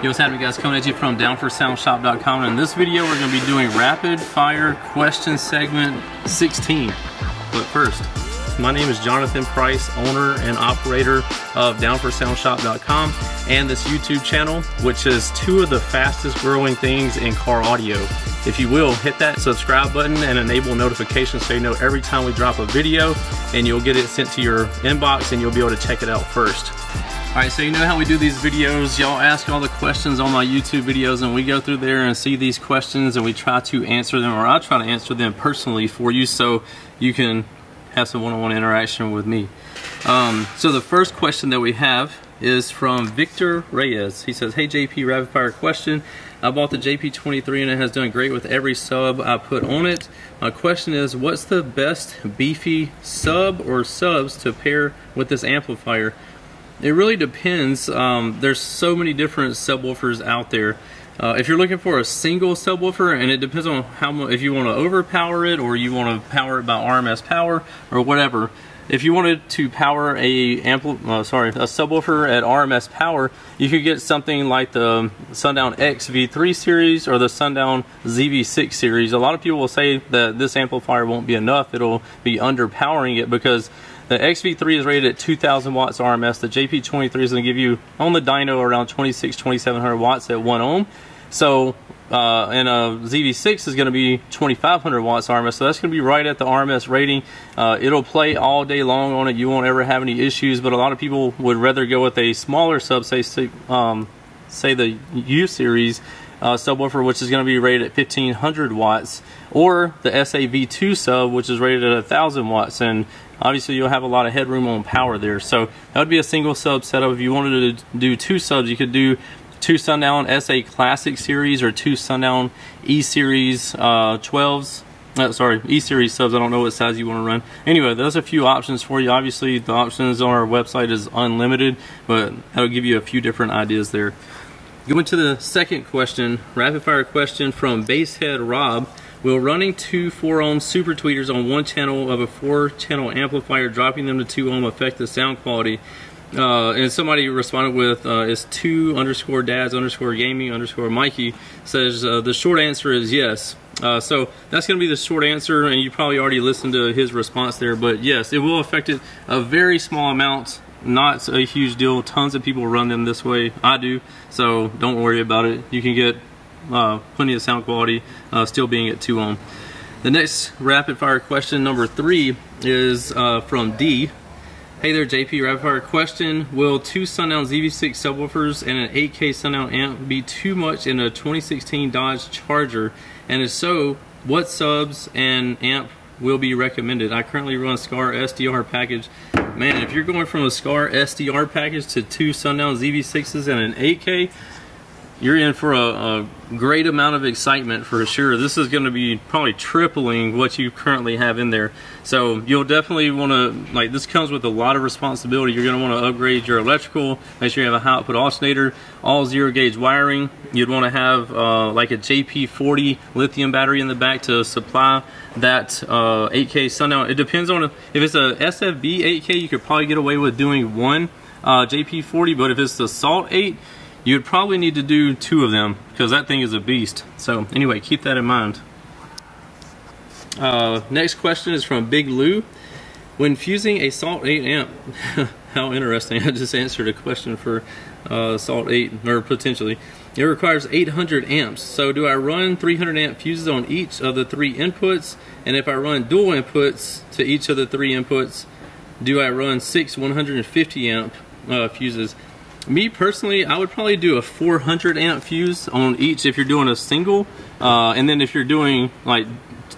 Yo, what's happening, guys? Coming at you from downforsoundshop.com, and in this video we're going to be doing rapid fire question segment 16. But first, my name is Johnathan Price, owner and operator of downforsoundshop.com and this YouTube channel, which is two of the fastest growing things in car audio. If you will, hit that subscribe button and enable notifications so you know every time we drop a video, and you'll get it sent to your inbox and you'll be able to check it out first. Alright, so you know how we do these videos. Y'all ask all the questions on my YouTube videos, and we go through there and see these questions and we try to answer them, or I try to answer them personally for you so you can have some one-on-one interaction with me. So the first question that we have is from Victor Reyes. He says, "Hey JP, rapid fire question. I bought the JP23 and it has done great with every sub I put on it. My question is, what's the best beefy sub or subs to pair with this amplifier?" It really depends. There's so many different subwoofers out there. If you're looking for a single subwoofer, and it depends on how much, if you want to overpower it or you want to power it by RMS power or whatever. If you wanted to power a subwoofer at RMS power, you could get something like the Sundown X V3 series or the Sundown ZV6 series. A lot of people will say that this amplifier won't be enough. It'll be underpowering it because the XV3 is rated at 2,000 watts RMS. The JP23 is going to give you on the dyno around 2,700 watts at 1 ohm. So, and a ZV6 is going to be 2,500 watts RMS. So that's going to be right at the RMS rating. It'll play all day long on it. You won't ever have any issues. But a lot of people would rather go with a smaller sub, say the U series subwoofer, which is going to be rated at 1,500 watts, or the SAV2 sub, which is rated at 1,000 watts. And obviously you'll have a lot of headroom on power there. So that would be a single sub setup. If you wanted to do two subs, you could do two Sundown SA Classic series or two Sundown E-Series E-Series subs. I don't know what size you want to run. Anyway, there's a few options for you. Obviously the options on our website is unlimited, but that'll give you a few different ideas there. Going to the second question, rapid fire question from Basehead Rob. Will running two 4-ohm super tweeters on one channel of a 4-channel amplifier, dropping them to 2 ohm, affect the sound quality? And somebody responded with, is 2_dads_gaming_Mikey says, the short answer is yes. So that's going to be the short answer, and you probably already listened to his response there, but yes, it will affect it a very small amount. Not a huge deal. Tons of people run them this way. I do, so don't worry about it. You can get plenty of sound quality still being at 2 ohm. The next rapid fire question, number 3, is from D. "Hey there JP, rapid fire question. Will two Sundown ZV6 subwoofers and an 8K Sundown amp be too much in a 2016 Dodge Charger? And if so, what subs and amp will be recommended? I currently run a SCAR SDR package." Man, if you're going from a SCAR SDR package to two Sundown ZV6s and an 8K, you're in for a great amount of excitement for sure. This is going to be probably tripling what you currently have in there. So you'll definitely want to, like, this comes with a lot of responsibility. You're going to want to upgrade your electrical, make sure you have a high output alternator, all 0 gauge wiring. You'd want to have like a JP40 lithium battery in the back to supply that 8K Sundown. It depends on if it's a SFB 8K, you could probably get away with doing one JP40, but if it's the Salt 8, you'd probably need to do 2 of them because that thing is a beast. So anyway, keep that in mind. Next question is from Big Lou. "When fusing a Salt 8 amp," how interesting, I just answered a question for Salt 8, or potentially. "It requires 800 amps. So do I run 300 amp fuses on each of the 3 inputs? And if I run dual inputs to each of the 3 inputs, do I run 6 150 amp fuses?" Me personally, I would probably do a 400 amp fuse on each if you're doing a single, and then if you're doing like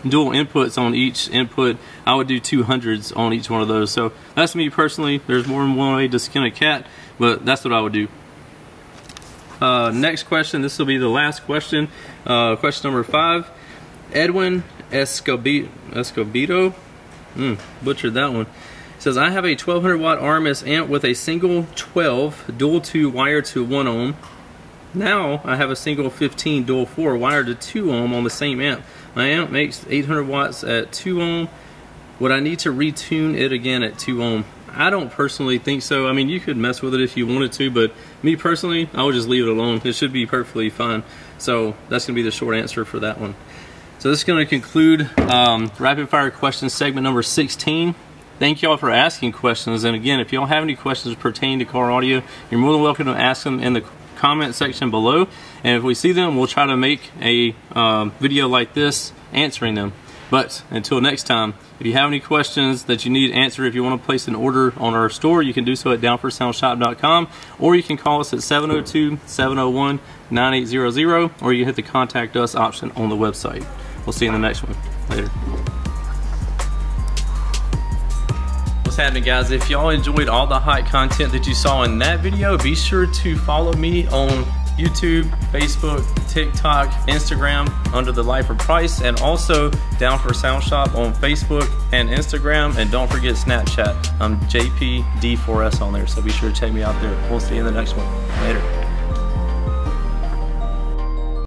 dual inputs on each input, I would do 200s on each one of those. So that's me personally. There's more than one way to skin a cat, but that's what I would do. Next question, this will be the last question. Question number 5. Edwin Escobedo, butchered that one. Says, "I have a 1200 watt RMS amp with a single 12 dual 2 wired to 1 ohm. Now I have a single 15 dual 4 wired to 2 ohm on the same amp. My amp makes 800 watts at 2 ohm. Would I need to retune it again at 2 ohm? I don't personally think so. I mean, you could mess with it if you wanted to, but Me personally, I would just leave it alone. It should be perfectly fine. So that's gonna be the short answer for that one. So this is gonna conclude rapid fire question segment number 16. Thank y'all for asking questions. And again, if y'all have any questions pertaining to car audio, you're more than welcome to ask them in the comment section below. And if we see them, we'll try to make a video like this answering them. But until next time, if you have any questions that you need answered, if you want to place an order on our store, you can do so at downforsoundshop.com, or you can call us at 702-701-9800, or you can hit the contact us option on the website. We'll see you in the next one. Later. What's happening, guys? If y'all enjoyed all the hot content that you saw in that video, be sure to follow me on YouTube, Facebook, TikTok, Instagram under the Life of Price, and also Down for Sound Shop on Facebook and Instagram. And don't forget Snapchat. I'm JPD4S on there, so be sure to check me out there. We'll see you in the next one. Later.